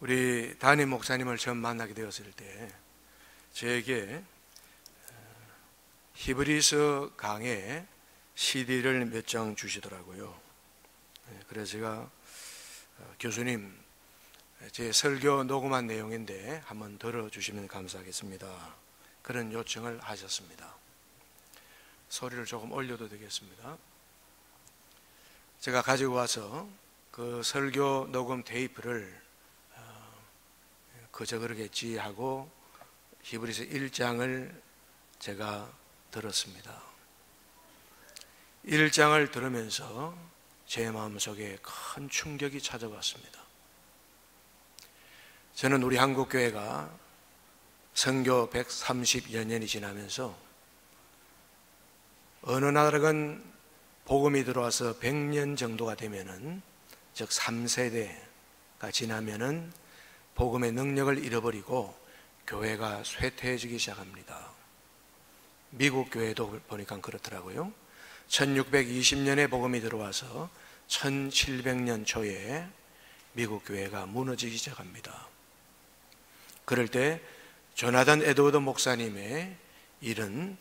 우리 담임 목사님을 처음 만나게 되었을 때 저에게 히브리서 강의 CD를 몇 장 주시더라고요. 그래서 제가 교수님, 제 설교 녹음한 내용인데 한번 들어주시면 감사하겠습니다, 그런 요청을 하셨습니다. 소리를 조금 올려도 되겠습니다. 제가 가지고 와서 그 설교 녹음 테이프를 그저 그러겠지 하고 히브리서 1장을 제가 들었습니다. 1장을 들으면서 제 마음속에 큰 충격이 찾아왔습니다. 저는 우리 한국교회가 선교 130여 년이 지나면서 어느 나라건 복음이 들어와서 100년 정도가 되면은, 즉 3세대가 지나면은 복음의 능력을 잃어버리고 교회가 쇠퇴해지기 시작합니다. 미국 교회도 보니까 그렇더라고요. 1620년에 복음이 들어와서 1700년 초에 미국 교회가 무너지기 시작합니다. 그럴 때 조나단 에드워드 목사님의 일은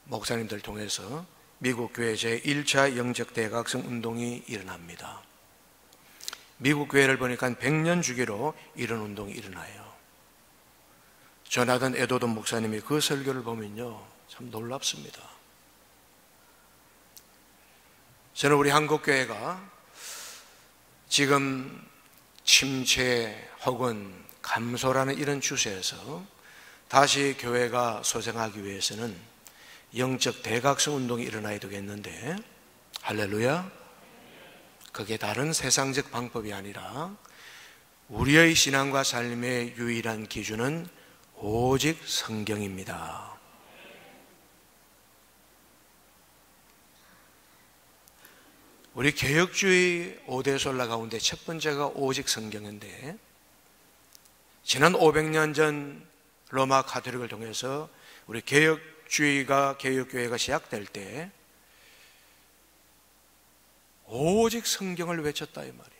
목사님들 통해서 미국 교회 제1차 영적 대각성 운동이 일어납니다. 미국 교회를 보니까 100년 주기로 이런 운동이 일어나요. 조나단 에드워드 목사님이 그 설교를 보면요, 참 놀랍습니다. 저는 우리 한국교회가 지금 침체 혹은 감소라는 이런 추세에서 다시 교회가 소생하기 위해서는 영적 대각성 운동이 일어나야 되겠는데, 할렐루야, 그게 다른 세상적 방법이 아니라 우리의 신앙과 삶의 유일한 기준은 오직 성경입니다. 우리 개혁주의 5대 솔라 가운데 첫 번째가 오직 성경인데, 지난 500년 전 로마 가톨릭을 통해서 우리 개혁교회가 시작될 때 오직 성경을 외쳤다 이 말이에요.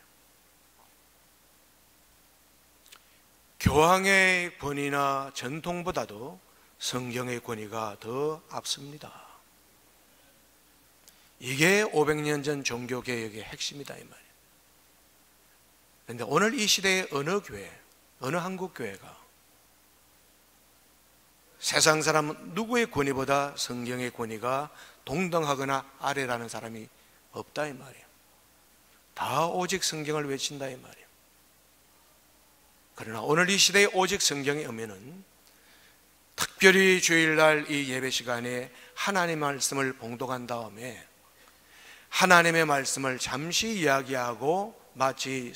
교황의 권위나 전통보다도 성경의 권위가 더 앞섭니다. 이게 500년 전 종교개혁의 핵심이다 이 말이에요. 그런데 오늘 이 시대의 어느 교회, 어느 한국교회가 세상 사람 누구의 권위보다 성경의 권위가 동등하거나 아래라는 사람이 없다 이 말이에요. 다 오직 성경을 외친다 이 말이에요. 그러나 오늘 이 시대에 오직 성경이 오면은, 특별히 주일날 이 예배 시간에 하나님의 말씀을 봉독한 다음에 하나님의 말씀을 잠시 이야기하고, 마치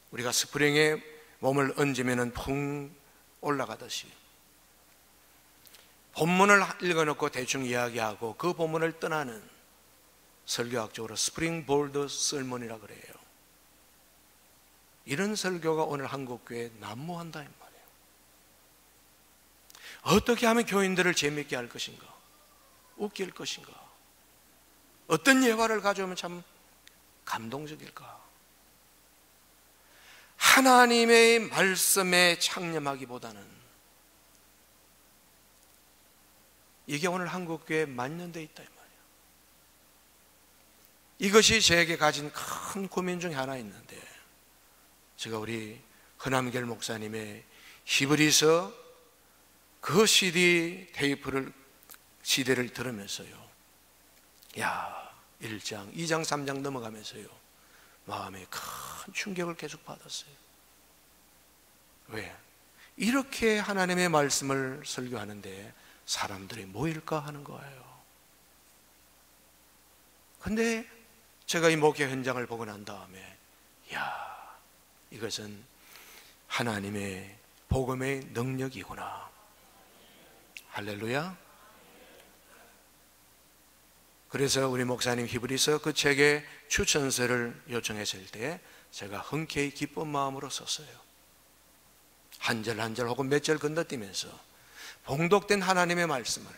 우리가 스프링에 몸을 얹으면 풍 올라가듯이 본문을 읽어놓고 대충 이야기하고 그 본문을 떠나는, 설교학적으로 스프링볼드 설문이라 그래요. 이런 설교가 오늘 한국교회에 난무한다 이 말이에요. 어떻게 하면 교인들을 재미있게 할 것인가, 웃길 것인가, 어떤 예화를 가져오면 참 감동적일까. 하나님의 말씀에 창념하기보다는, 이게 오늘 한국교회에 만연되어 있다 이 말이에요. 이것이 저에게 가진 큰 고민 중에 하나 있는데, 제가 우리 허남결 목사님의 히브리서 그 CD를 들으면서요, 1장, 2장, 3장 넘어가면서요, 마음에 큰 충격을 계속 받았어요. 왜? 이렇게 하나님의 말씀을 설교하는데 사람들이 모일까 하는 거예요. 근데 제가 이 목회 현장을 보고 난 다음에, 이것은 하나님의 복음의 능력이구나. 할렐루야. 그래서 우리 목사님 히브리서 그 책에 추천서를 요청했을 때 제가 흔쾌히 기쁜 마음으로 썼어요. 한 절 한 절 혹은 몇 절 건너뛰면서 봉독된 하나님의 말씀을,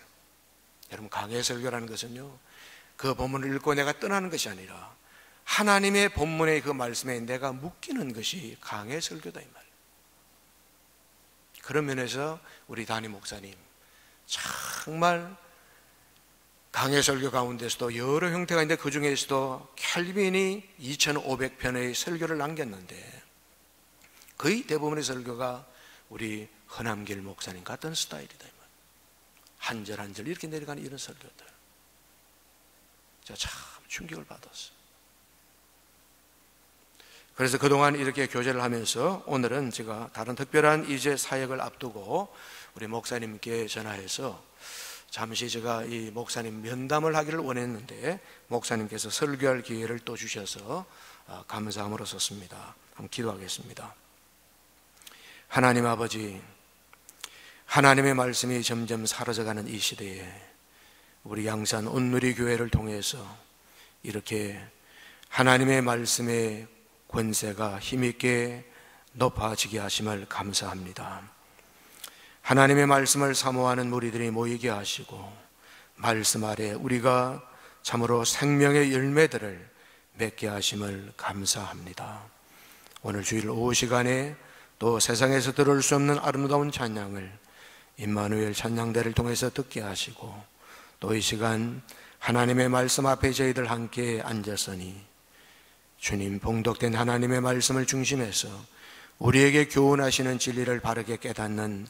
여러분 강해 설교라는 것은요, 그 본문을 읽고 내가 떠나는 것이 아니라 하나님의 본문의 그 말씀에 내가 묶이는 것이 강해 설교다 이 말. 그런 면에서 우리 담임 목사님 정말 강해 설교 가운데서도 여러 형태가 있는데 그 중에서도 켈빈이 2500편의 설교를 남겼는데 거의 대부분의 설교가 우리 허남길 목사님 같은 스타일이다. 한 절 한 절 이렇게 내려가는 이런 설교들. 제가 참 충격을 받았어요. 그래서 그동안 이렇게 교제를 하면서 오늘은 제가 다른 특별한 이제 사역을 앞두고 우리 목사님께 전화해서 잠시 제가 이 목사님 면담을 하기를 원했는데 목사님께서 설교할 기회를 또 주셔서 감사함으로 섰습니다. 한번 기도하겠습니다. 하나님 아버지, 하나님의 말씀이 점점 사라져가는 이 시대에 우리 양산 온누리 교회를 통해서 이렇게 하나님의 말씀의 권세가 힘있게 높아지게 하심을 감사합니다. 하나님의 말씀을 사모하는 무리들이 모이게 하시고 말씀 아래 우리가 참으로 생명의 열매들을 맺게 하심을 감사합니다. 오늘 주일 오후 시간에 또 세상에서 들을 수 없는 아름다운 찬양을 임마누엘 찬양대를 통해서 듣게 하시고 또 이 시간 하나님의 말씀 앞에 저희들 함께 앉았으니 주님 봉독된 하나님의 말씀을 중심해서 우리에게 교훈하시는 진리를 바르게 깨닫는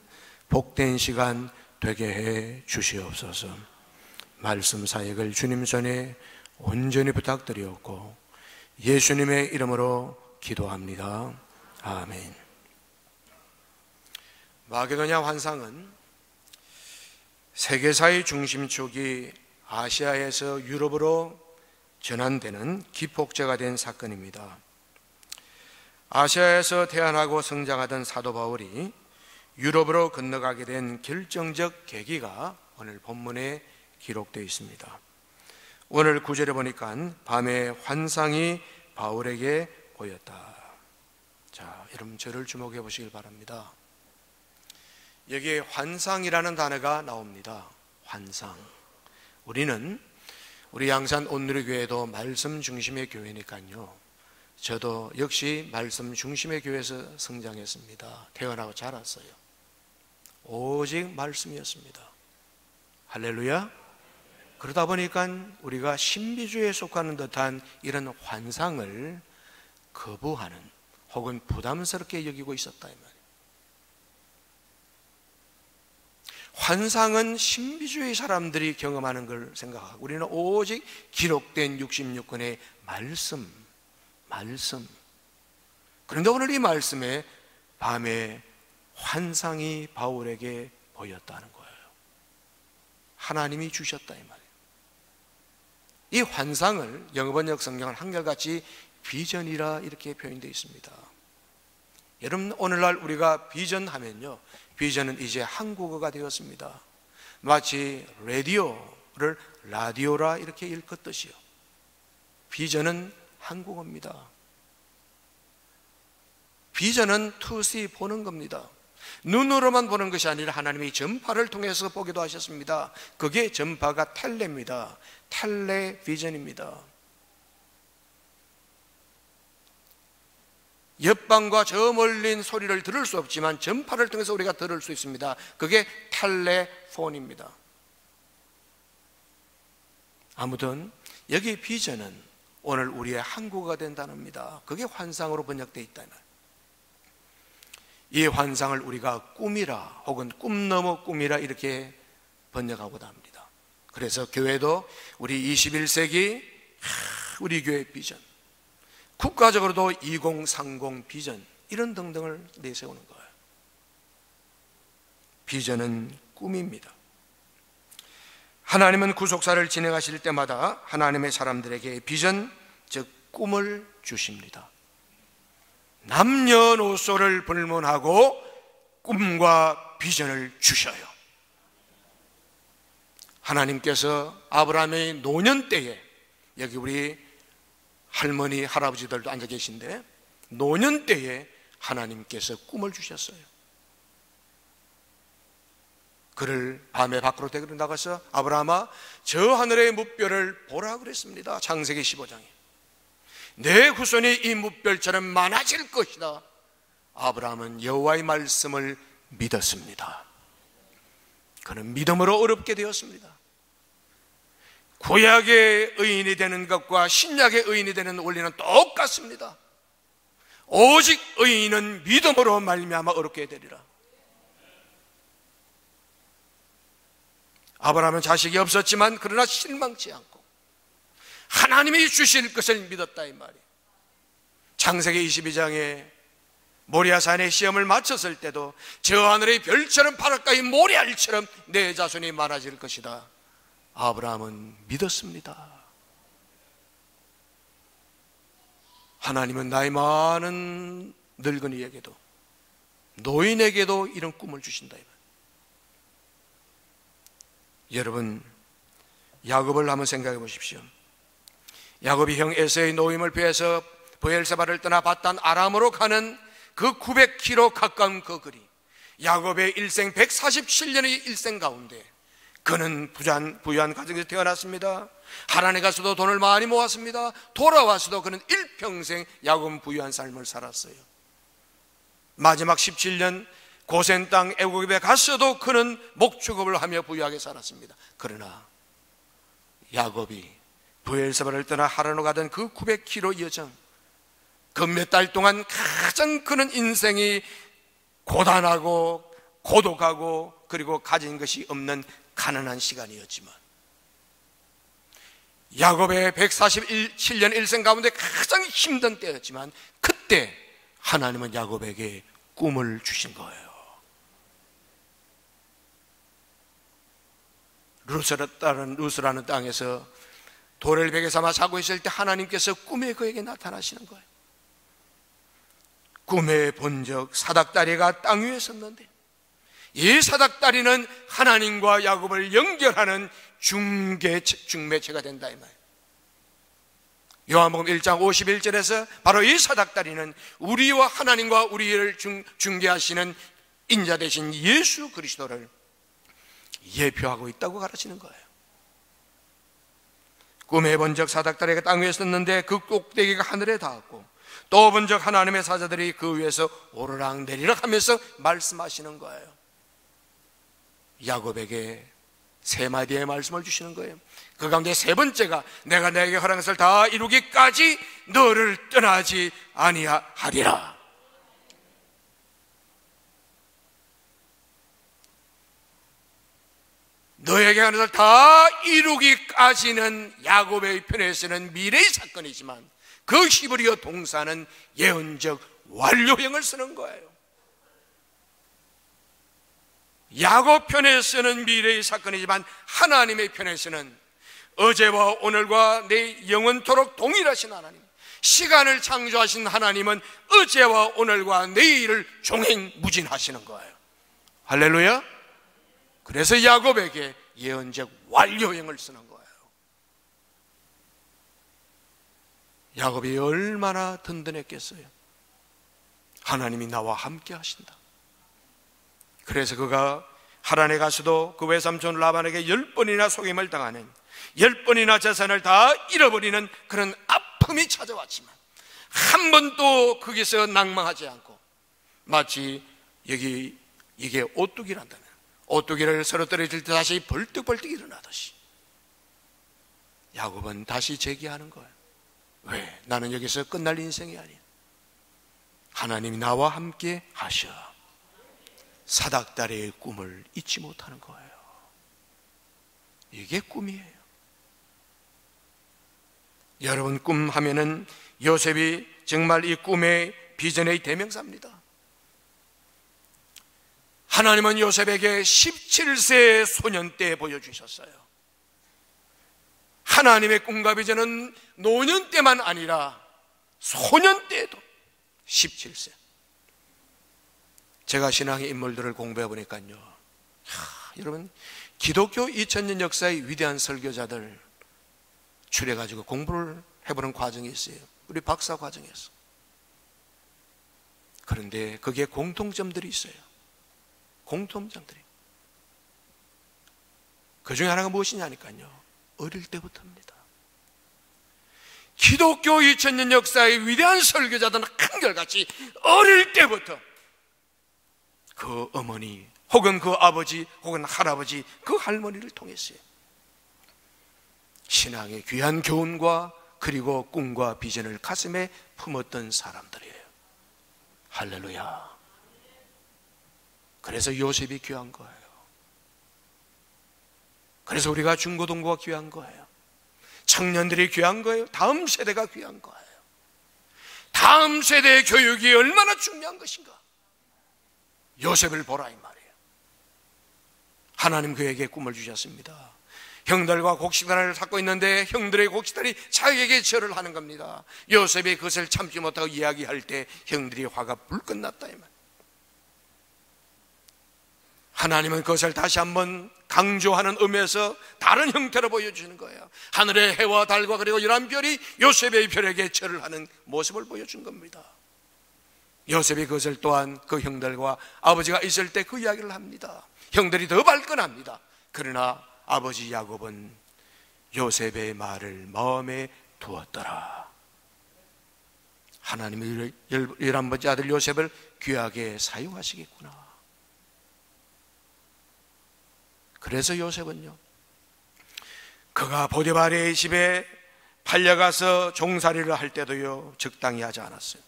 복된 시간 되게 해 주시옵소서. 말씀 사역을 주님 손에 온전히 부탁드리옵고 예수님의 이름으로 기도합니다. 아멘. 마게도냐 환상은 세계사의 중심축이 아시아에서 유럽으로 전환되는 기폭제가 된 사건입니다. 아시아에서 태어나고 성장하던 사도 바울이 유럽으로 건너가게 된 결정적 계기가 오늘 본문에 기록되어 있습니다. 오늘 9절에 보니까 밤에 환상이 바울에게 보였다. 자, 여러분 저를 주목해 보시길 바랍니다. 여기에 환상이라는 단어가 나옵니다. 환상. 우리는 우리 양산 온누리교회도 말씀 중심의 교회니까요. 저도 역시 말씀 중심의 교회에서 성장했습니다. 태어나고 자랐어요. 오직 말씀이었습니다. 할렐루야. 그러다 보니까 우리가 신비주의에 속하는 듯한 이런 환상을 거부하는 혹은 부담스럽게 여기고 있었다 이 말이에요. 환상은 신비주의 사람들이 경험하는 걸 생각하고 우리는 오직 기록된 66권의 말씀. 그런데 오늘 이 말씀에 밤에 환상이 바울에게 보였다는 거예요. 하나님이 주셨다 이 말이에요. 이 환상을 영어 번역 성경은 한결같이 비전이라 이렇게 표현되어 있습니다. 여러분 오늘날 우리가 비전하면요, 비전은 이제 한국어가 되었습니다. 마치 라디오를 라디오라 이렇게 읽었듯이요. 비전은 한국어입니다. 비전은 to see 보는 겁니다. 눈으로만 보는 것이 아니라 하나님이 전파를 통해서 보기도 하셨습니다. 그게 전파가 텔레입니다. 텔레비전입니다. 옆방과 저 멀린 소리를 들을 수 없지만 전파를 통해서 우리가 들을 수 있습니다. 그게 텔레폰입니다. 아무튼 여기 비전은 오늘 우리의 한국어가 된 단어입니다. 그게 환상으로 번역되어 있다는 거예요. 이 환상을 우리가 꿈이라 혹은 꿈 넘어 꿈이라 이렇게 번역하고도 합니다. 그래서 교회도 우리 21세기 우리 교회 비전, 국가적으로도 2030 비전 이런 등등을 내세우는 거예요. 비전은 꿈입니다. 하나님은 구속사를 진행하실 때마다 하나님의 사람들에게 비전, 즉 꿈을 주십니다. 남녀노소를 불문하고 꿈과 비전을 주셔요. 하나님께서 아브라함의 노년 때에, 여기 우리 할머니, 할아버지들도 앉아 계신데 노년 때에 하나님께서 꿈을 주셨어요. 그를 밤에 밖으로 데리고 나가서 아브라함아 저 하늘의 무별을 보라 그랬습니다. 창세기 15장에 내 후손이 이 무별처럼 많아질 것이다. 아브라함은 여호와의 말씀을 믿었습니다. 그는 믿음으로 어렵게 되었습니다. 구약의 의인이 되는 것과 신약의 의인이 되는 원리는 똑같습니다. 오직 의인은 믿음으로 말미암아 어렵게 되리라. 아브라함은 자식이 없었지만 그러나 실망치 않고 하나님이 주실 것을 믿었다 이 말이에요. 창세기 22장에 모리아산에 시험을 마쳤을 때도 저 하늘의 별처럼 바닷가의 모래알처럼 내 자손이 많아질 것이다. 아브라함은 믿었습니다. 하나님은 나이 많은 늙은이에게도 노인에게도 이런 꿈을 주신다. 여러분, 야곱을 한번 생각해 보십시오. 야곱이 형 에서의 노임을 피해서 브엘세바를 떠나 바단 아람으로 가는 그 900km 가까운 그 거리, 야곱의 일생 147년의 일생 가운데 그는 부유한 가정에서 태어났습니다. 하란에 가서도 돈을 많이 모았습니다. 돌아와서도 그는 일평생 야곱은 부유한 삶을 살았어요. 마지막 17년 고센 땅 애굽에 갔어도 그는 목축업을 하며 부유하게 살았습니다. 그러나 야곱이 브엘세바를 떠나 하란으로 가던 그 900km 여정, 그 몇 달 동안 가장 그는 인생이 고단하고 고독하고 그리고 가진 것이 없는 가난한 시간이었지만 야곱의 147년 일생 가운데 가장 힘든 때였지만 그때 하나님은 야곱에게 꿈을 주신 거예요. 루스라는 땅에서 돌을 베개 삼아 자고 있을 때 하나님께서 꿈에 그에게 나타나시는 거예요. 꿈에 본 적 사닥다리가 땅 위에 섰는데 이 사닥다리는 하나님과 야곱을 연결하는 중매체가 된다 이 말이에요. 요한복음 1장 51절에서 바로 이 사닥다리는 우리와 하나님과 우리를 중개하시는 인자 되신 예수 그리스도를 예표하고 있다고 가르치는 거예요. 꿈에 본 적 사닥다리가 땅 위에 섰는데 그 꼭대기가 하늘에 닿았고 또 본 적 하나님의 사자들이 그 위에서 오르락내리락 하면서 말씀하시는 거예요. 야곱에게 세 마디의 말씀을 주시는 거예요. 그 가운데 세 번째가 내가 내게 허락한 것을 다 이루기까지 너를 떠나지 아니하리라. 너에게 하는 것을 다 이루기까지는 야곱의 편에서는 미래의 사건이지만 그 히브리어 동사는 예언적 완료형을 쓰는 거예요. 야곱 편에서는 미래의 사건이지만 하나님의 편에서는 어제와 오늘과 내 영원토록 동일하신 하나님, 시간을 창조하신 하나님은 어제와 오늘과 내일을 종횡무진하시는 거예요. 할렐루야. 그래서 야곱에게 예언적 완료형을 쓰는 거예요. 야곱이 얼마나 든든했겠어요. 하나님이 나와 함께 하신다. 그래서 그가 하란에 가서도 그 외삼촌 라반에게 10번이나 속임을 당하는, 10번이나 재산을 다 잃어버리는 그런 아픔이 찾아왔지만 한 번도 거기서 낭망하지 않고 마치 이게 오뚜기란다면 오뚜기를 쓰러뜨릴 때 다시 벌떡벌떡 일어나듯이 야곱은 다시 재기하는 거예요. 왜? 나는 여기서 끝날 인생이 아니야. 하나님이 나와 함께 하셔. 사닥다리의 꿈을 잊지 못하는 거예요. 이게 꿈이에요. 여러분, 꿈 하면은 요셉이 정말 이 꿈의 비전의 대명사입니다. 하나님은 요셉에게 17세 소년 때 보여주셨어요. 하나님의 꿈과 비전은 노년 때만 아니라 소년 때에도 17세. 제가 신앙의 인물들을 공부해 보니까요, 여러분, 기독교 2000년 역사의 위대한 설교자들 추려가지고 공부를 해보는 과정이 있어요. 우리 박사 과정에서. 그런데 거기에 공통점들이 있어요. 공통점들이. 그 중에 하나가 무엇이냐니까요, 어릴 때부터입니다. 기독교 2000년 역사의 위대한 설교자들은 한결같이 어릴 때부터 그 어머니 혹은 그 아버지 혹은 할아버지 그 할머니를 통했어요. 신앙의 귀한 교훈과 그리고 꿈과 비전을 가슴에 품었던 사람들이에요. 할렐루야. 그래서 요셉이 귀한 거예요. 그래서 우리가 중고등부가 귀한 거예요. 청년들이 귀한 거예요. 다음 세대가 귀한 거예요. 다음 세대의 교육이 얼마나 중요한 것인가. 요셉을 보라 이 말이에요. 하나님 그에게 꿈을 주셨습니다. 형들과 곡식단을 쌓고 있는데 형들의 곡식단이 자기에게 절을 하는 겁니다. 요셉이 그것을 참지 못하고 이야기할 때 형들이 화가 불끈 났다 이 말. 하나님은 그것을 다시 한번 강조하는 의미에서 다른 형태로 보여주는 거예요. 하늘의 해와 달과 그리고 열한 별이 요셉의 별에게 절을 하는 모습을 보여준 겁니다. 요셉이 그것을 또한 그 형들과 아버지가 있을 때 그 이야기를 합니다. 형들이 더 발끈합니다. 그러나 아버지 야곱은 요셉의 말을 마음에 두었더라. 하나님이 11번째 아들 요셉을 귀하게 사용하시겠구나. 그래서 요셉은요, 그가 보디바르의 집에 팔려가서 종살이를 할 때도요 적당히 하지 않았어요.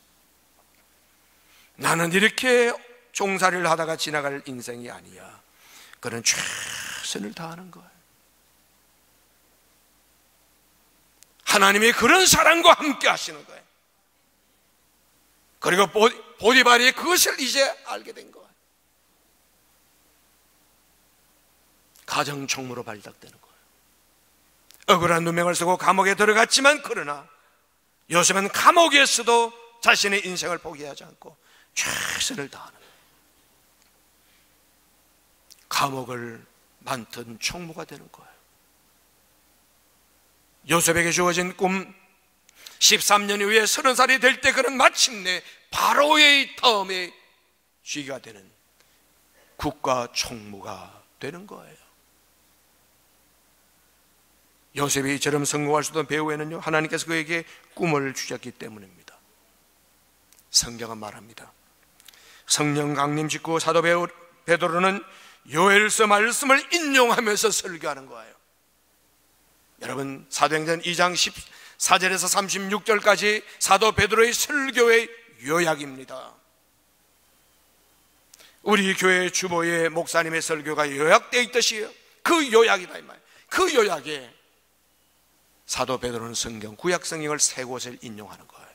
나는 이렇게 종살이를 하다가 지나갈 인생이 아니야. 그는 최선을 다하는 거예요. 하나님이 그런 사람과 함께 하시는 거예요. 그리고 보디바르의 그것을 이제 알게 된 거예요. 가정 총무로 발탁되는 거예요. 억울한 누명을 쓰고 감옥에 들어갔지만 그러나 요셉은 감옥에서도 자신의 인생을 포기하지 않고 최선을 다하는 거예요. 감옥을 맡은 총무가 되는 거예요. 요셉에게 주어진 꿈 13년 이후에 30살이 될 때 그는 마침내 바로의 다음에 쥐가 되는 국가 총무가 되는 거예요. 요셉이 이처럼 성공할 수 있던 배후에는요 하나님께서 그에게 꿈을 주셨기 때문입니다. 성경은 말합니다. 성령 강림 직후 사도 베드로는 요엘서 말씀을 인용하면서 설교하는 거예요. 여러분 사도행전 2장 14절에서 36절까지 사도 베드로의 설교의 요약입니다. 우리 교회 주보의 목사님의 설교가 요약되어 있듯이요 그 요약이다 이 말이에요. 그 요약에 사도 베드로는 성경 구약 성경을 세 곳을 인용하는 거예요.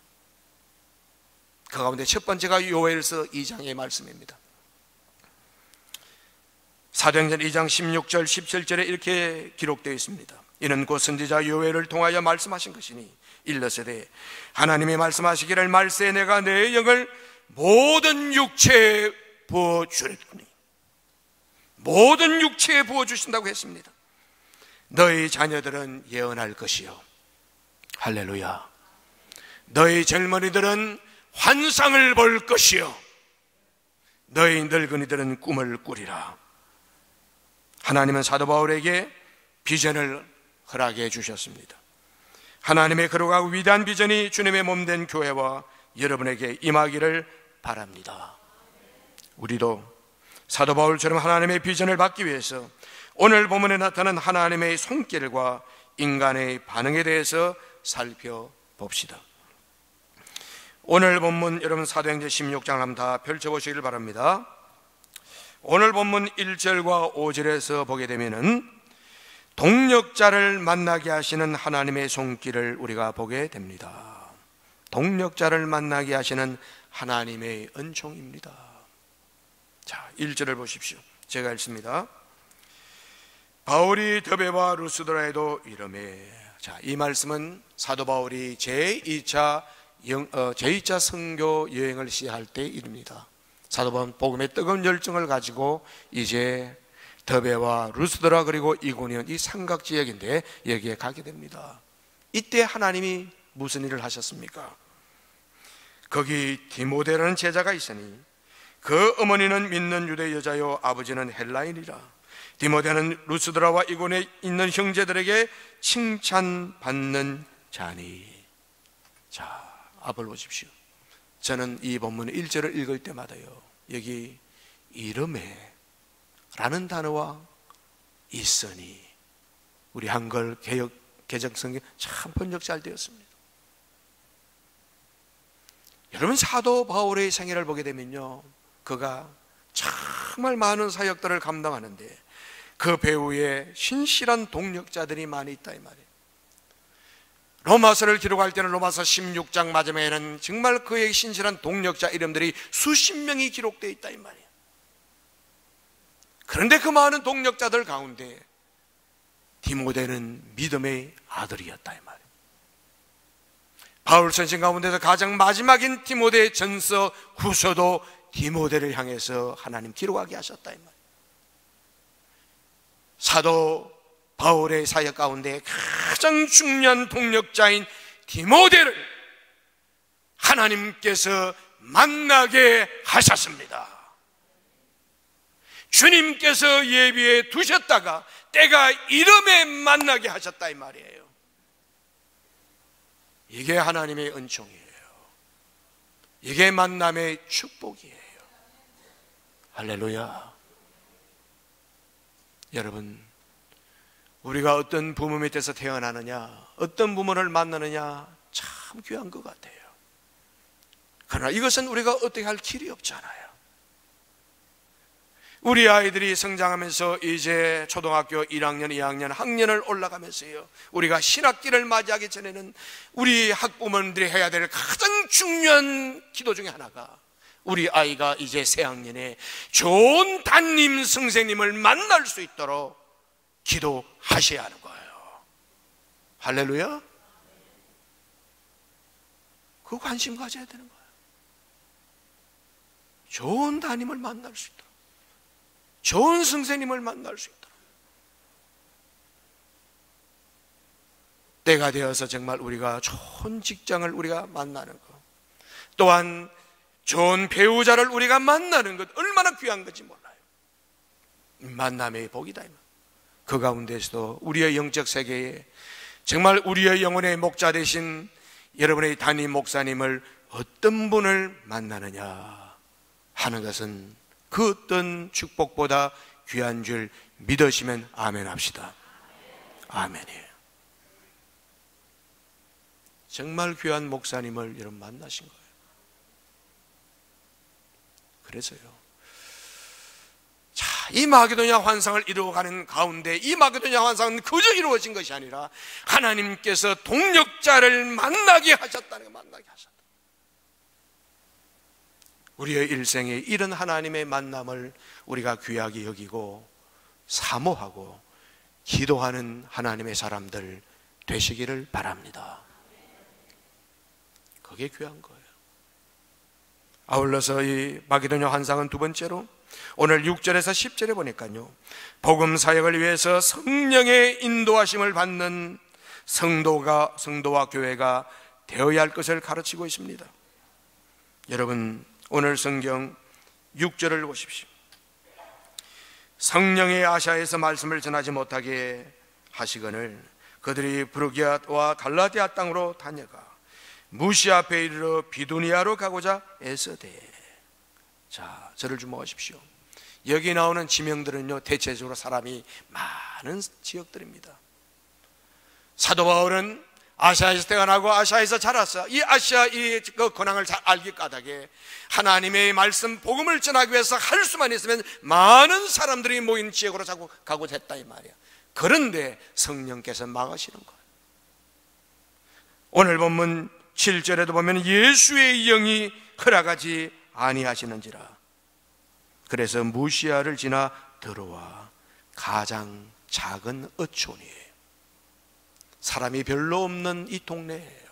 그 가운데 첫 번째가 요엘서 2장의 말씀입니다. 사도행전 2장 16절 17절에 이렇게 기록되어 있습니다. 이는 곧 선지자 요엘을 통하여 말씀하신 것이니 일러세되 하나님이 말씀하시기를 말세에 내가 내 영을 모든 육체에 부어주리니 모든 육체에 부어주신다고 했습니다. 너희 자녀들은 예언할 것이요 할렐루야. 너희 젊은이들은 환상을 볼 것이요 너희 늙은이들은 꿈을 꾸리라. 하나님은 사도 바울에게 비전을 허락해 주셨습니다. 하나님의 거룩하고 위대한 비전이 주님의 몸된 교회와 여러분에게 임하기를 바랍니다. 우리도 사도 바울처럼 하나님의 비전을 받기 위해서 오늘 본문에 나타난 하나님의 손길과 인간의 반응에 대해서 살펴봅시다. 오늘 본문 여러분 사도행전 16장을 한번 다 펼쳐보시길 바랍니다. 오늘 본문 1절과 5절에서 보게 되면은 동력자를 만나게 하시는 하나님의 손길을 우리가 보게 됩니다. 동력자를 만나게 하시는 하나님의 은총입니다. 자, 1절을 보십시오. 제가 읽습니다. 바울이 더베와 루스드라에도 이르매. 자, 이 말씀은 사도 바울이 제2차 선교 여행을 시작할 때 일입니다. 사도 바울은 복음의 뜨거운 열정을 가지고 이제 더베와 루스드라 그리고 이고니온 이 삼각 지역인데 여기에 가게 됩니다. 이때 하나님이 무슨 일을 하셨습니까? 거기 디모데라는 제자가 있으니 그 어머니는 믿는 유대 여자요 아버지는 헬라인이라. 디모데는 루스드라와 이고니온에 있는 형제들에게 칭찬받는 자니. 자, 앞을 보십시오. 저는 이 본문 1절을 읽을 때마다요, 여기 이름에 라는 단어와 있으니, 우리 한글 개정성경 참 번역 잘 되었습니다. 여러분, 사도 바울의 생애를 보게 되면요, 그가 정말 많은 사역들을 감당하는데 그 배후에 신실한 동력자들이 많이 있다 이 말이에요. 로마서를 기록할 때는 로마서 16장 마지막에는 정말 그의 신실한 동력자 이름들이 수십 명이 기록되어 있다 이 말이에요. 그런데 그 많은 동력자들 가운데 디모데는 믿음의 아들이었다 이 말이에요. 바울 선생 가운데서 가장 마지막인 디모데 전서 후서도 디모데를 향해서 하나님 기록하게 하셨다 이 말이에요. 사도 바울의 사역 가운데 가장 중요한 동력자인 디모데를 하나님께서 만나게 하셨습니다. 주님께서 예비해 두셨다가 때가 이름에 만나게 하셨다 이 말이에요. 이게 하나님의 은총이에요. 이게 만남의 축복이에요. 할렐루야. 여러분, 우리가 어떤 부모 밑에서 태어나느냐, 어떤 부모를 만나느냐 참 귀한 것 같아요. 그러나 이것은 우리가 어떻게 할 길이 없잖아요. 우리 아이들이 성장하면서 이제 초등학교 1학년, 2학년, 학년을 올라가면서요, 우리가 신학기를 맞이하기 전에는 우리 학부모님들이 해야 될 가장 중요한 기도 중에 하나가 우리 아이가 이제 새 학년에 좋은 담임 선생님을 만날 수 있도록 기도하셔야 하는 거예요. 할렐루야. 그 관심 가져야 되는 거예요. 좋은 담임을 만날 수 있도록, 좋은 선생님을 만날 수 있도록. 때가 되어서 정말 우리가 좋은 직장을 우리가 만나는 것, 또한 좋은 배우자를 우리가 만나는 것, 얼마나 귀한 건지 몰라요. 만남의 복이다. 그 가운데서도 우리의 영적 세계에 정말 우리의 영혼의 목자 되신 여러분의 담임 목사님을 어떤 분을 만나느냐 하는 것은 그 어떤 축복보다 귀한 줄 믿으시면 아멘 합시다. 아멘이에요. 정말 귀한 목사님을 여러분 만나신 거예요. 그래서요, 자, 이 마게도냐 환상을 이루어가는 가운데 이 마게도냐 환상은 그저 이루어진 것이 아니라 하나님께서 동력자를 만나게 하셨다는 거, 만나게 하셨다. 우리의 일생에 이런 하나님의 만남을 우리가 귀하게 여기고 사모하고 기도하는 하나님의 사람들 되시기를 바랍니다. 그게 귀한 거예요. 아울러서 이 마게도냐 환상은 두 번째로 오늘 6절에서 10절에 보니까요, 복음 사역을 위해서 성령의 인도하심을 받는 성도와 교회가 되어야 할 것을 가르치고 있습니다. 여러분, 오늘 성경 6절을 보십시오. 성령의 아시아에서 말씀을 전하지 못하게 하시거늘 그들이 브루기아와 갈라디아 땅으로 다녀가 무시아 앞에 이르러 비두니아로 가고자 애쓰되. 자, 저를 주목하십시오. 여기 나오는 지명들은요, 대체적으로 사람이 많은 지역들입니다. 사도 바울은 아시아에서 태어나고 아시아에서 자랐어. 이 아시아 그 근황을 잘 알기 까닭에 하나님의 말씀 복음을 전하기 위해서 할 수만 있으면 많은 사람들이 모인 지역으로 자꾸 가고자 했다 이 말이야. 그런데 성령께서 막으시는 거예요. 오늘 본문 7절에도 보면 예수의 영이 허락하지 아니하시는지라. 그래서 무시아를 지나 들어와 가장 작은 어촌이에요. 사람이 별로 없는 이 동네예요.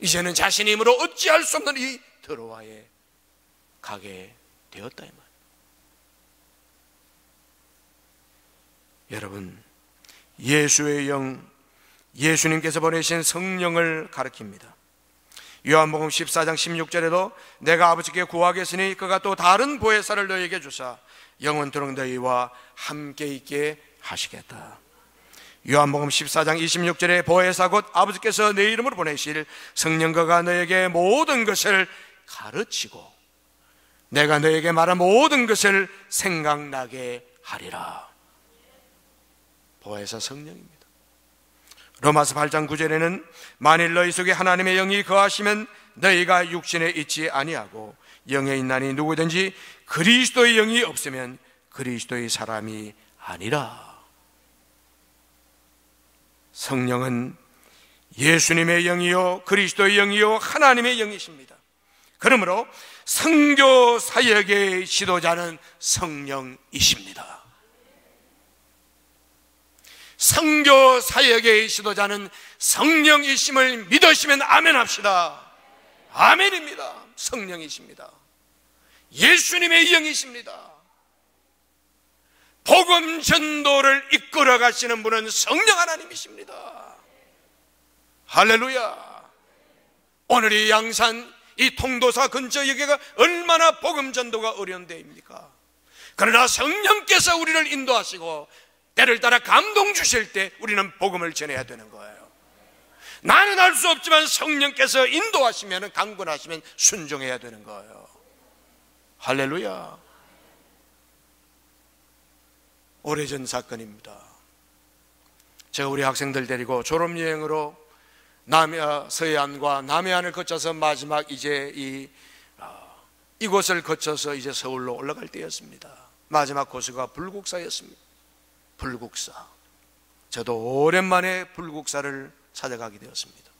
이제는 자신의 힘으로 어찌할 수 없는 이 들어와에 가게 되었다 이 말. 여러분, 예수의 영, 예수님께서 보내신 성령을 가리킵니다. 요한복음 14장 16절에도 내가 아버지께 구하겠으니 그가 또 다른 보혜사를 너희에게 주사 영원토록 너희와 함께 있게 하시겠다. 요한복음 14장 26절에 보혜사 곧 아버지께서 내 이름으로 보내실 성령과가 너에게 모든 것을 가르치고 내가 너에게 말한 모든 것을 생각나게 하리라. 보혜사 성령입니다. 로마서 8장 9절에는 만일 너희 속에 하나님의 영이 거하시면 너희가 육신에 있지 아니하고 영에 있나니 누구든지 그리스도의 영이 없으면 그리스도의 사람이 아니라. 성령은 예수님의 영이요 그리스도의 영이요 하나님의 영이십니다. 그러므로 선교 사역의 지도자는 성령이십니다. 선교 사역의 지도자는 성령이심을 믿으시면 아멘 합시다. 아멘입니다. 성령이십니다. 예수님의 영이십니다. 복음 전도를 이끌어 가시는 분은 성령 하나님이십니다. 할렐루야. 오늘 이 양산, 이 통도사 근처 여기가 얼마나 복음 전도가 어려운 데입니까? 그러나 성령께서 우리를 인도하시고 때를 따라 감동 주실 때 우리는 복음을 전해야 되는 거예요. 나는 할 수 없지만 성령께서 인도하시면, 강권하시면 순종해야 되는 거예요. 할렐루야. 오래전 사건입니다. 제가 우리 학생들 데리고 졸업여행으로 서해안과 남해안을 거쳐서 마지막 이제 이곳을 거쳐서 이제 서울로 올라갈 때였습니다. 마지막 코스가 불국사였습니다. 불국사. 저도 오랜만에 불국사를 찾아가게 되었습니다.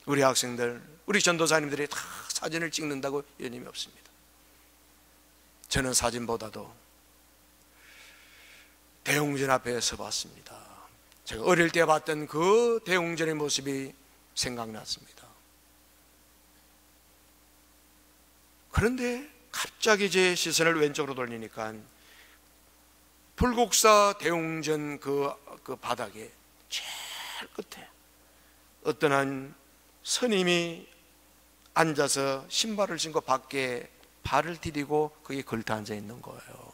우리 학생들, 우리 전도사님들이 다 사진을 찍는다고 여념이 없습니다. 저는 사진보다도 대웅전 앞에 서봤습니다. 제가 어릴 때 봤던 그 대웅전의 모습이 생각났습니다. 그런데 갑자기 제 시선을 왼쪽으로 돌리니까 불국사 대웅전 그 바닥에 제일 끝에 어떤 한 스님이 앉아서 신발을 신고 밖에 발을 디디고 거기에 걸터 앉아 있는 거예요.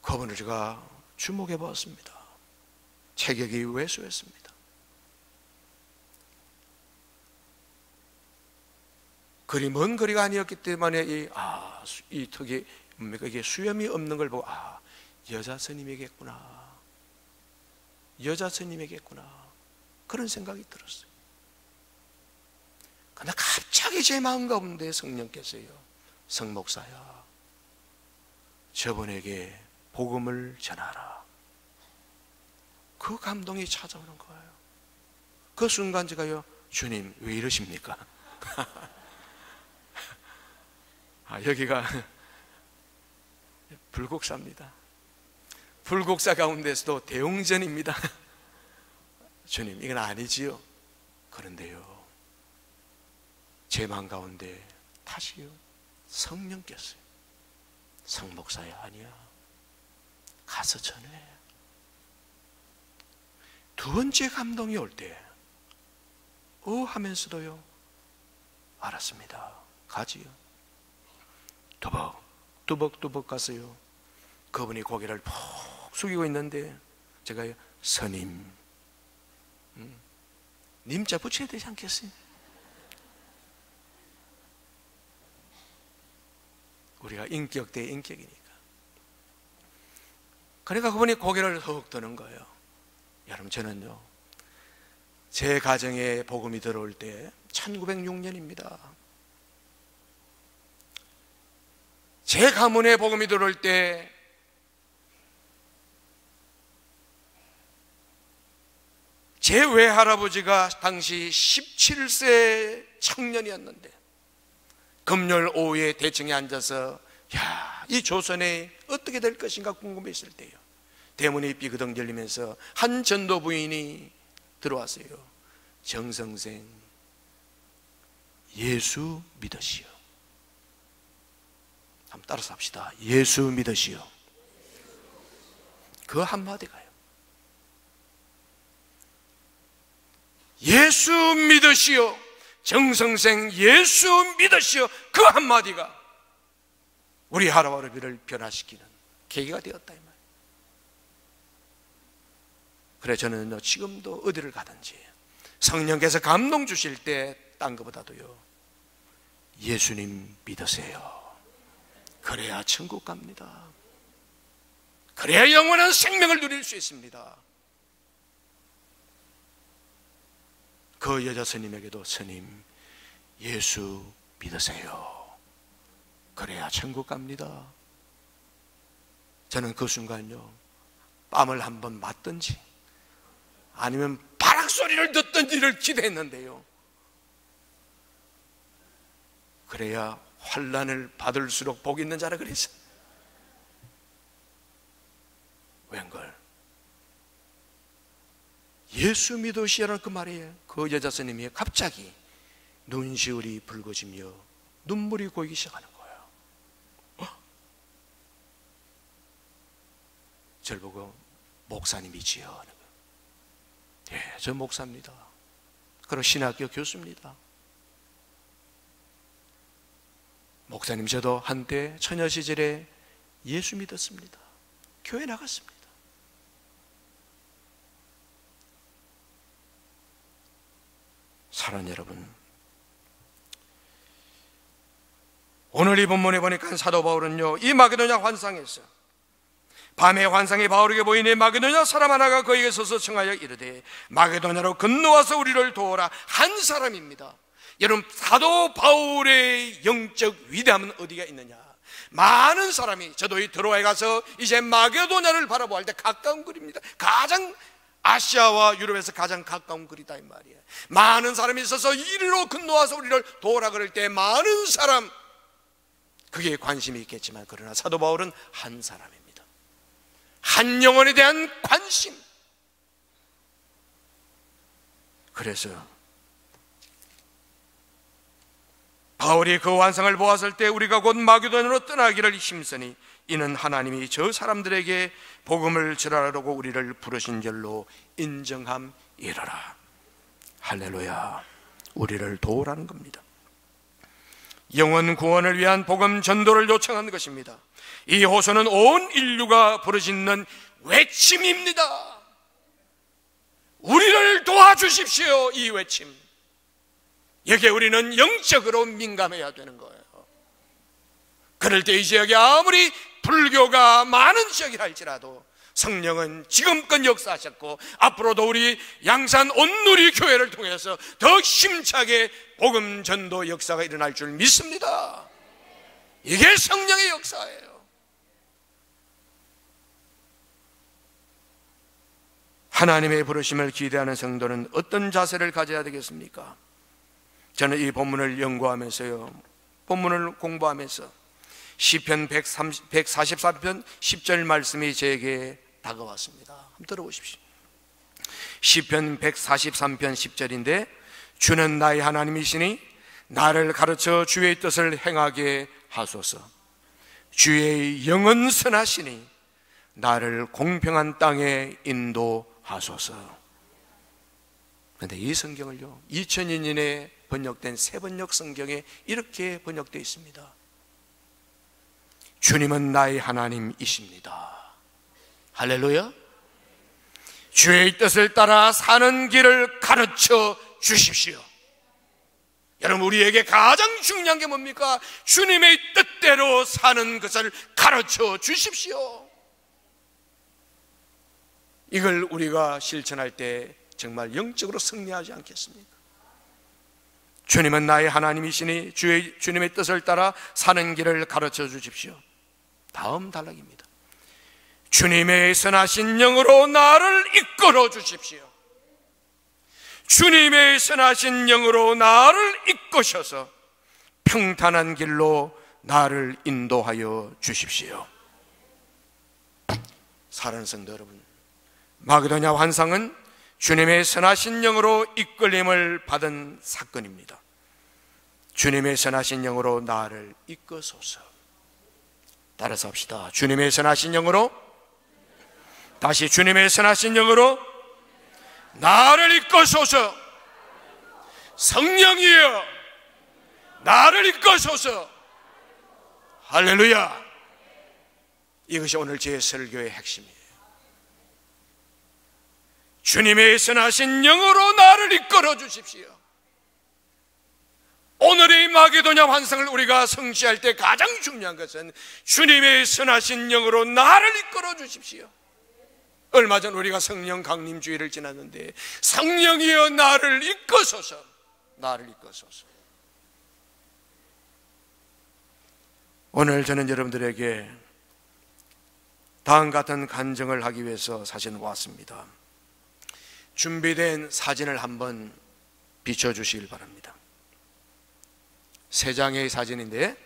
그분을 제가 주목해 보았습니다. 체격이 왜소했습니다. 그리 먼 거리가 아니었기 때문에 이 턱이 뭡니까? 이게 수염이 없는 걸 보고 여자 스님이겠구나. 여자 스님이겠구나. 그런 생각이 들었어요. 그러나 갑자기 제 마음 가운데 성령께서요, 성목사야, 저분에게 복음을 전하라. 그 감동이 찾아오는 거예요. 그 순간 제가요, 주님 왜 이러십니까? 여기가 불국사입니다. 불국사 가운데서도 대웅전입니다. 주님 이건 아니지요. 그런데요, 제 마음 가운데 다시요, 성령께서요, 성목사야 아니야, 가서 전해. 두 번째 감동이 올 때 하면서도요, 알았습니다. 가지요. 뚜벅뚜벅 갔어요. 그분이 고개를 푹 숙이고 있는데 제가 스님, 님자 붙여야 되지 않겠어요? 우리가 인격 대 인격이니까. 그러니까 그분이 고개를 훅 드는 거예요. 여러분, 저는요, 제 가정에 복음이 들어올 때 1906년입니다. 제 가문에 복음이 들어올 때 제 외할아버지가 당시 17세 청년이었는데 금요일 오후에 대청에 앉아서 이 조선에 어떻게 될 것인가 궁금했을 때요, 대문이 삐그덕 열리면서 한 전도 부인이 들어왔어요. 정성생, 예수 믿으시오. 한번 따라서 합시다. 예수 믿으시오. 그 한마디가요, 예수 믿으시오, 정성생 예수 믿으시오, 그 한마디가 우리 할아버지를 변화시키는 계기가 되었다 이 말이에요. 그래 저는 지금도 어디를 가든지 성령께서 감동 주실 때 딴 것보다도요, 예수님 믿으세요. 그래야 천국 갑니다. 그래야 영원한 생명을 누릴 수 있습니다. 그 여자 스님에게도 스님, 예수 믿으세요. 그래야 천국 갑니다. 저는 그 순간요, 뺨을 한번 맞든지 아니면 바락소리를 듣든지를 기대했는데요, 그래야 환난을 받을수록 복이 있는 자라 그랬어요. 웬걸 예수 믿으시라는 그 말이에요. 그 여자 스님이 갑자기 눈시울이 붉어지며 눈물이 고이기 시작하는 거예요. 저를 보고 목사님이지요. 예, 저 목사입니다. 그리고 신학교 교수입니다. 목사님, 저도 한때 처녀 시절에 예수 믿었습니다. 교회 나갔습니다. 사랑하는 여러분, 오늘 이 본문에 보니까 사도 바울은요, 이 마게도냐 환상에서 밤에 환상이 바울에게 보이니 마게도냐 사람 하나가 그에게 서서 청하여 이르되 마게도냐로 건너와서 우리를 도우라. 한 사람입니다. 여러분, 사도 바울의 영적 위대함은 어디가 있느냐? 많은 사람이, 저도 이 드로아에 가서 이제 마게도냐를 바라보할 때 가까운 거리입니다. 가장 아시아와 유럽에서 가장 가까운 거리다 이 말이에요. 많은 사람이 있어서 이리로 건너와서 우리를 도우라 그럴 때 많은 사람, 그게 관심이 있겠지만, 그러나 사도 바울은 한 사람입니다. 한 영혼에 대한 관심. 그래서 바울이 그 환상을 보았을 때 우리가 곧 마게도냐로 떠나기를 힘쓰니 이는 하나님이 저 사람들에게 복음을 전하려고 우리를 부르신 줄로 인정함이라라. 할렐루야. 우리를 도우라는 겁니다. 영원 구원을 위한 복음 전도를 요청한 것입니다. 이 호소는 온 인류가 부르짖는 외침입니다. 우리를 도와주십시오. 이 외침, 여기에 우리는 영적으로 민감해야 되는 거예요. 그럴 때 이 지역에 아무리 불교가 많은 지역이라 할지라도 성령은 지금껏 역사하셨고 앞으로도 우리 양산 온누리 교회를 통해서 더 힘차게 복음 전도 역사가 일어날 줄 믿습니다. 이게 성령의 역사예요. 하나님의 부르심을 기대하는 성도는 어떤 자세를 가져야 되겠습니까? 저는 이 본문을 연구하면서요, 본문을 공부하면서 시편 143편 10절 말씀이 제게 다가왔습니다. 한번 들어보십시오. 시편 143편 10절인데 주는 나의 하나님이시니 나를 가르쳐 주의 뜻을 행하게 하소서. 주의 영은 선하시니 나를 공평한 땅에 인도하소서. 그런데 이 성경을요, 2000년에 번역된 새번역 성경에 이렇게 번역되어 있습니다. 주님은 나의 하나님이십니다. 할렐루야. 주의 뜻을 따라 사는 길을 가르쳐 주십시오. 여러분, 우리에게 가장 중요한 게 뭡니까? 주님의 뜻대로 사는 것을 가르쳐 주십시오. 이걸 우리가 실천할 때 정말 영적으로 승리하지 않겠습니까? 주님은 나의 하나님이시니 주님의 뜻을 따라 사는 길을 가르쳐 주십시오. 다음 단락입니다. 주님의 선하신 영으로 나를 이끌어 주십시오. 주님의 선하신 영으로 나를 이끄셔서 평탄한 길로 나를 인도하여 주십시오. 사랑하는 성도 여러분, 마게도냐 환상은 주님의 선하신 영으로 이끌림을 받은 사건입니다. 주님의 선하신 영으로 나를 이끄소서. 따라서 합시다. 주님의 선하신 영으로, 다시 주님의 선하신 영으로 나를 이끄소서. 성령이여 나를 이끄소서. 할렐루야. 이것이 오늘 제 설교의 핵심이에요. 주님의 선하신 영으로 나를 이끌어 주십시오. 오늘의 마게도냐 환상을 우리가 성취할 때 가장 중요한 것은 주님의 선하신 영으로 나를 이끌어 주십시오. 얼마 전 우리가 성령 강림주의를 지났는데, 성령이여 나를 이끄소서, 나를 이끄소서. 오늘 저는 여러분들에게 다음 같은 간증을 하기 위해서 사실 왔습니다. 준비된 사진을 한번 비춰주시길 바랍니다. 세 장의 사진인데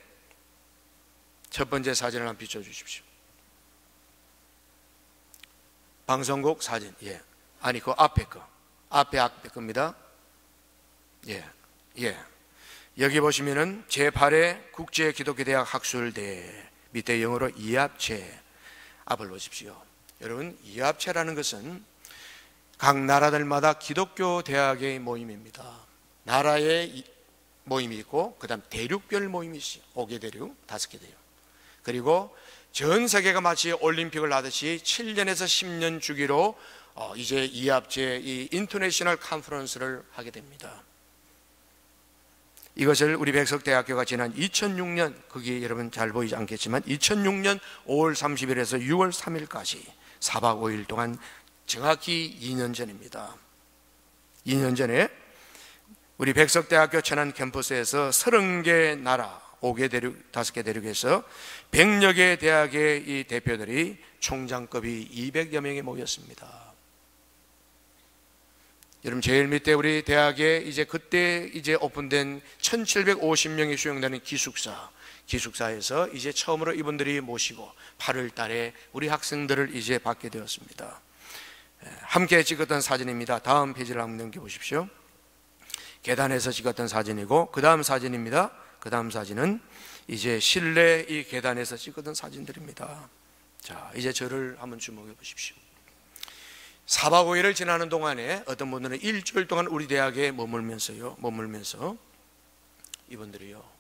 첫 번째 사진을 한번 비춰주십시오. 방송국 사진, 예. 아니, 그 앞에 거. 앞에 겁니다. 예. 여기 보시면은 제8회 국제기독교대학 학술대, 밑에 영어로 이합체 앞을 보십시오. 여러분, 이합체라는 것은 각 나라들마다 기독교 대학의 모임입니다. 나라의 모임이 있고, 그 다음 대륙별 모임이 있어요. 5개 대륙, 5개 대륙. 그리고 전 세계가 마치 올림픽을 하듯이 7년에서 10년 주기로 이제 이합체, 이 인터내셔널 컨퍼런스를 하게 됩니다. 이것을 우리 백석대학교가 지난 2006년, 거기 여러분 잘 보이지 않겠지만 2006년 5월 30일에서 6월 3일까지 4박 5일 동안 정확히 2년 전입니다. 2년 전에 우리 백석대학교 천안 캠퍼스에서 30개 나라, 5개 대륙, 5개 대륙에서 100여 개 대학의 이 대표들이 총장급이 200여 명이 모였습니다. 여러분, 제일 밑에 우리 대학에 이제 그때 이제 오픈된 1750명이 수용되는 기숙사에서 이제 처음으로 이분들이 모시고 8월 달에 우리 학생들을 이제 받게 되었습니다. 함께 찍었던 사진입니다. 다음 페이지를 한번 넘겨보십시오. 계단에서 찍었던 사진이고, 그 다음 사진입니다. 그 다음 사진은 이제 실내 이 계단에서 찍었던 사진들입니다. 자, 이제 저를 한번 주목해 보십시오. 4박 5일을 지나는 동안에 어떤 분들은 일주일 동안 우리 대학에 머물면서 이분들이요,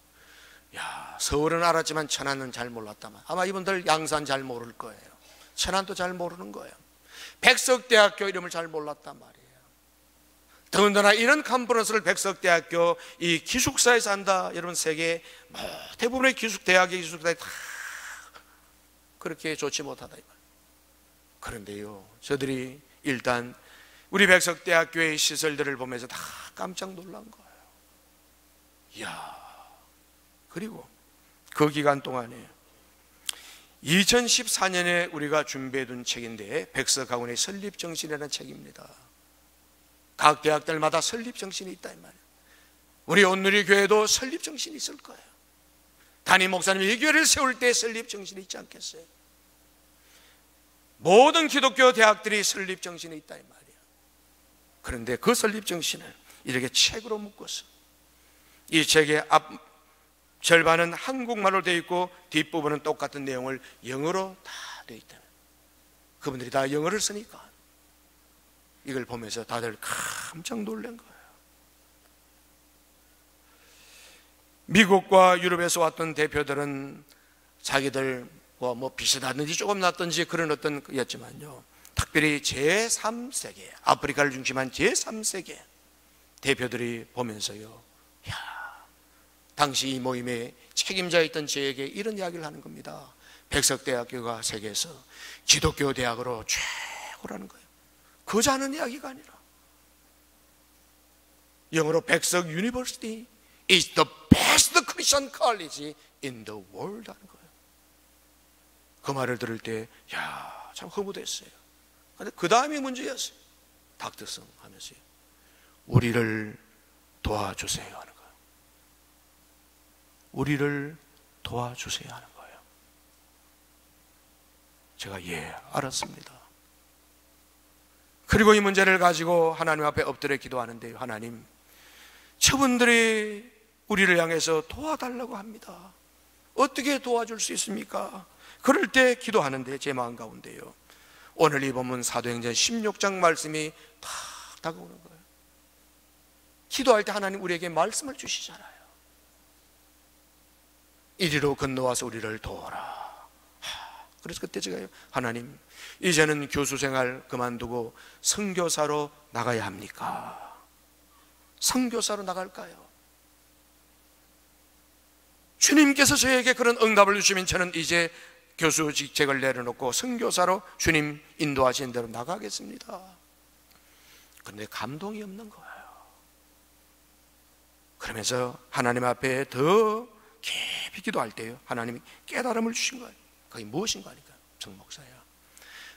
야, 서울은 알았지만 천안은 잘 몰랐다만, 아마 이분들 양산 잘 모를 거예요. 천안도 잘 모르는 거예요. 백석대학교 이름을 잘 몰랐단 말이에요. 더군다나 이런 컨퍼런스를 백석대학교 이 기숙사에서 한다. 여러분, 세계 대부분의 대학의 기숙사에 다 그렇게 좋지 못하다 이 말. 그런데요, 저들이 일단 우리 백석대학교의 시설들을 보면서 다 깜짝 놀란 거예요. 이야. 그리고 그 기간 동안에 2014년에 우리가 준비해둔 책인데, 백석학원의 설립정신이라는 책입니다. 각 대학들마다 설립정신이 있다 이 말이에요. 우리 온누리 교회도 설립정신이 있을 거예요. 담임 목사님이 이 교회를 세울 때 설립정신이 있지 않겠어요? 모든 기독교 대학들이 설립정신이 있다 이 말이에요. 그런데 그 설립정신을 이렇게 책으로 묶어서, 이 책의 앞 절반은 한국말로 되어 있고 뒷부분은 똑같은 내용을 영어로 다 되어 있다. 그분들이 다 영어를 쓰니까 이걸 보면서 다들 깜짝 놀란 거예요. 미국과 유럽에서 왔던 대표들은 자기들 뭐 비슷하든지 조금 낫든지 그런 어떤 였지만요, 특별히 제3세계, 아프리카를 중심한 제3세계 대표들이 보면서요, 야, 당시 이 모임의 책임자였던 저에게 이런 이야기를 하는 겁니다. 백석대학교가 세계에서 기독교 대학으로 최고라는 거예요. 거저 하는 이야기가 아니라 영어로 백석 University is the best Christian college in the world 하는 거예요. 그 말을 들을 때, 야, 참 허무됐어요. 근데 그 다음이 문제였어요. 닥터성 하면서요, 우리를 도와주세요 하는 거예요. 우리를 도와주세요 하는 거예요. 제가 예, 알았습니다. 그리고 이 문제를 가지고 하나님 앞에 엎드려 기도하는데요, 하나님, 저분들이 우리를 향해서 도와달라고 합니다. 어떻게 도와줄 수 있습니까? 그럴 때 기도하는데 제 마음 가운데요, 오늘 이 본문 사도행전 16장 말씀이 탁 다가오는 거예요. 기도할 때 하나님 우리에게 말씀을 주시잖아요. 이리로 건너와서 우리를 도와라. 그래서 그때 제가 하나님, 이제는 교수 생활 그만두고 선교사로 나가야 합니까? 선교사로 나갈까요? 주님께서 저에게 그런 응답을 주시면 저는 이제 교수 직책을 내려놓고 선교사로 주님 인도하신 대로 나가겠습니다. 그런데 감동이 없는 거예요. 그러면서 하나님 앞에 더 깊이 기도할 때요, 하나님이 깨달음을 주신 거예요. 그게 무엇인가 하니까, 정목사야,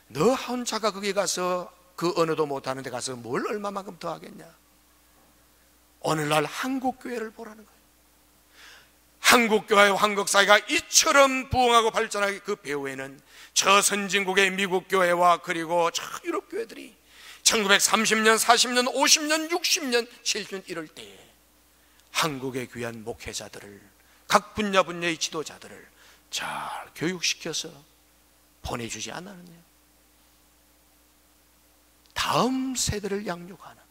너 혼자가 거기 가서 그 언어도 못하는 데 가서 뭘 얼마만큼 더 하겠냐. 오늘날 한국교회를 보라는 거예요. 한국교회와 한국사회가 이처럼 부흥하고 발전하기 그 배후에는 저 선진국의 미국교회와 그리고 저 유럽교회들이 1930년, 40년, 50년, 60년, 70년 이럴 때에 한국의 귀한 목회자들을, 각 분야의 지도자들을 잘 교육시켜서 보내주지 않았느냐. 다음 세대를 양육하는,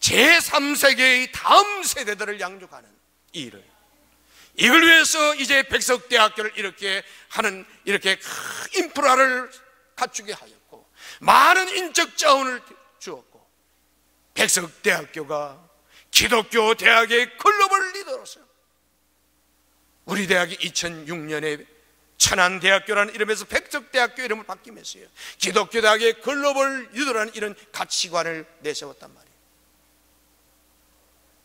제3세계의 다음 세대들을 양육하는 일을, 이걸 위해서 이제 백석대학교를 이렇게 하는, 이렇게 큰 인프라를 갖추게 하였고 많은 인적 자원을 주었고, 백석대학교가 기독교 대학의 글로벌 리더로서 우리 대학이 2006년에 천안대학교라는 이름에서 백석대학교 이름을 바뀌면서요, 기독교 대학의 글로벌 리더라는 이런 가치관을 내세웠단 말이에요.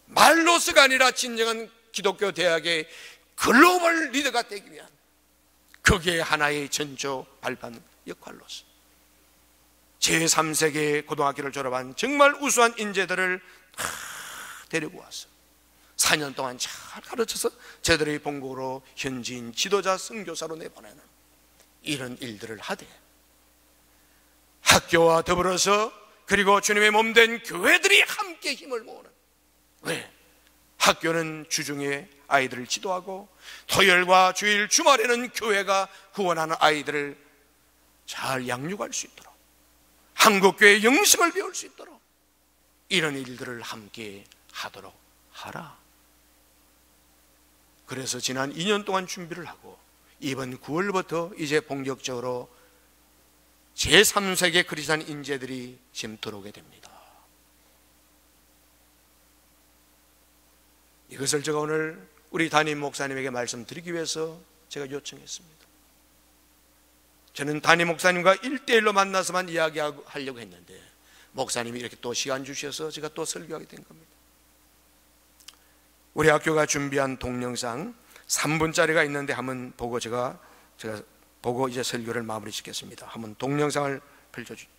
말로서가 아니라 진정한 기독교 대학의 글로벌 리더가 되기 위한, 그게 하나의 전조 발판 역할로서 제3세계 고등학교를 졸업한 정말 우수한 인재들을 데리고 와서 4년 동안 잘 가르쳐서 저들의 본국으로 현지인 지도자 선교사로 내보내는 이런 일들을 하되, 학교와 더불어서 그리고 주님의 몸된 교회들이 함께 힘을 모으는, 왜? 학교는 주중에 아이들을 지도하고 토요일과 주일 주말에는 교회가 후원하는 아이들을 잘 양육할 수 있도록, 한국교회의 영성을 배울 수 있도록 이런 일들을 함께 하도록 하라. 그래서 지난 2년 동안 준비를 하고 이번 9월부터 이제 본격적으로 제3세계 크리스찬 인재들이 지금 들어오게 됩니다. 이것을 제가 오늘 우리 담임 목사님에게 말씀드리기 위해서 제가 요청했습니다. 저는 담임 목사님과 1대1로 만나서만 이야기하려고 했는데 목사님이 이렇게 또 시간 주셔서 제가 또 설교하게 된 겁니다. 우리 학교가 준비한 동영상 3분짜리가 있는데 한번 보고 제가 보고 이제 설교를 마무리 짓겠습니다. 한번 동영상을 펼쳐주십시오.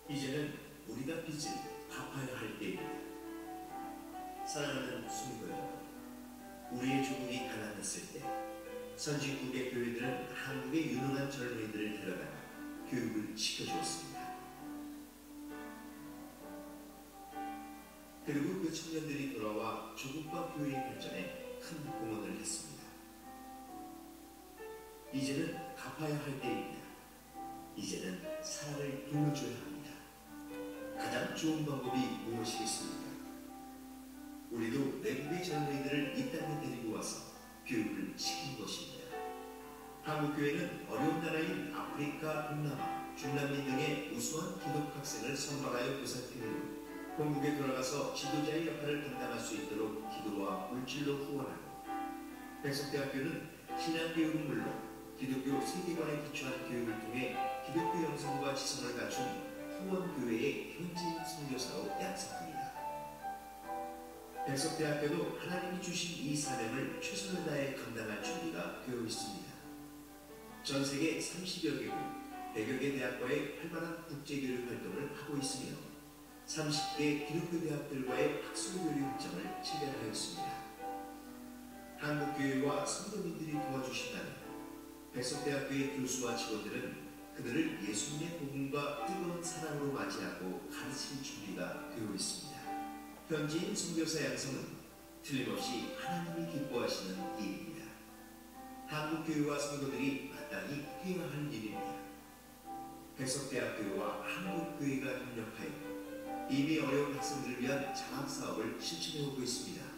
이제는 우리가 빚을 갚아야 할 때입니다. 사랑하는 수민고 여러분, 우리의 조국이 가난했을 때 선진국의 교회들은 한국의 유능한 젊은이들을 데려다가 교육을 시켜주었습니다. 그리고 그 청년들이 돌아와 조국과 교회의 발전에 큰 공헌을 했습니다. 이제는 갚아야 할 때입니다. 이제는 사랑을 돌려줘야 합니다. 가장 좋은 방법이 무엇이겠습니까? 우리도 외국의 젊은이들을 이 땅에 데리고 와서 교육을 시킨 것입니다. 한국교회는 어려운 나라인 아프리카, 동남아, 중남미 등의 우수한 기독 학생을 선발하여 보살피는 후 본국에 돌아가서 지도자의 역할을 감당할 수 있도록 기도와 물질로 후원하고, 백석대학교는 신앙교육은 물론 기독교 세계관에 기초한 교육을 통해 기독교 영성과 지성을 갖춘 후원교회의 현지인 선교사로 양성합니다. 백석대학교도 하나님이 주신 이 사명을 최선을 다해 감당할 준비가 되어 있습니다. 전 세계 30여 개국, 100여 개 대학과의 활발한 국제교류 활동을 하고 있으며 30개 기독교 대학들과의 학술교류 협정을 체결하였습니다. 한국교회와 성도민들이 도와주신다면 백석대학교의 교수와 직원들은 그들을 예수님의 복음과 뜨거운 사랑으로 맞이하고 가르칠 준비가 되어 있습니다. 현지인 선교사 양성은 틀림없이 하나님이 기뻐하시는 일입니다. 한국교회와 성도들이 마땅히 해야 할 일입니다. 백석대학교와 한국교회가 협력하여 이미 어려운 학생들을 위한 장학 사업을 실천해 오고 있습니다.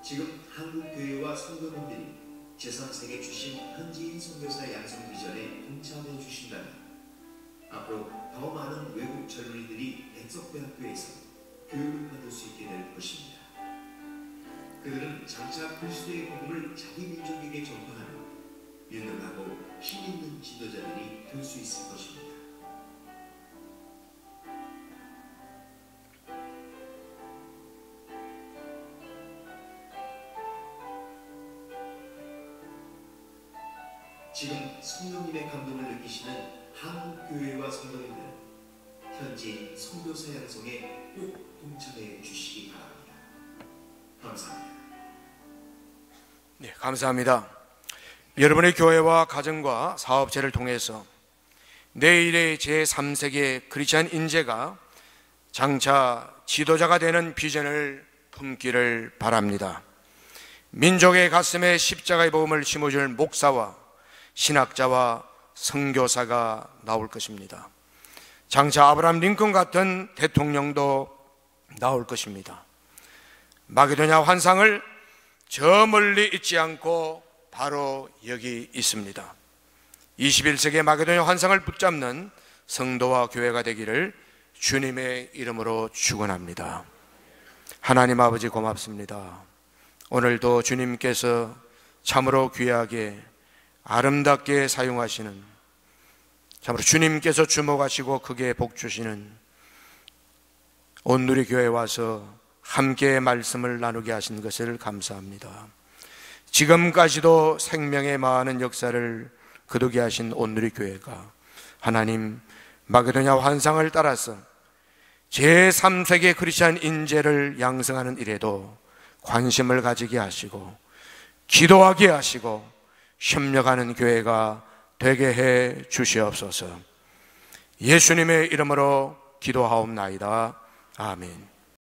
지금 한국교회와 성도님들이 제3세계 주신 현지인 선교사 양성 비전에 동참해 주신다면 앞으로 더 많은 외국 젊은이들이 백석대학교에서 교육을 받을 수 있게 될 것입니다. 그들은 장차 그리스도의 복음을 자기 민족에게 전파하는 유능하고 힘있는 지도자들이 될 수 있을 것입니다. 지금 성령님의 감동을 느끼시는 한국교회와 성도님들은 현지 선교사 양성에 꼭 동참해 주시기 바랍니다. 감사합니다. 네, 감사합니다. 여러분의 교회와 가정과 사업체를 통해서 내일의 제3세계 크리스찬 인재가 장차 지도자가 되는 비전을 품기를 바랍니다. 민족의 가슴에 십자가의 복음을 심어줄 목사와 신학자와 선교사가 나올 것입니다. 장차 아브라함 링컨 같은 대통령도 나올 것입니다. 마게도냐 환상을 저 멀리 있지 않고 바로 여기 있습니다. 21세기의 마게도냐 환상을 붙잡는 성도와 교회가 되기를 주님의 이름으로 축원합니다. 하나님 아버지 고맙습니다. 오늘도 주님께서 참으로 귀하게 아름답게 사용하시는, 참으로 주님께서 주목하시고 크게 복주시는 온누리교회에 와서 함께 말씀을 나누게 하신 것을 감사합니다. 지금까지도 생명의 많은 역사를 거두게 하신 온누리교회가 하나님 마게도냐 환상을 따라서 제3세계 크리스찬 인재를 양성하는 일에도 관심을 가지게 하시고 기도하게 하시고 협력하는 교회가 되게 해 주시옵소서. 예수님의 이름으로 기도하옵나이다. 아멘.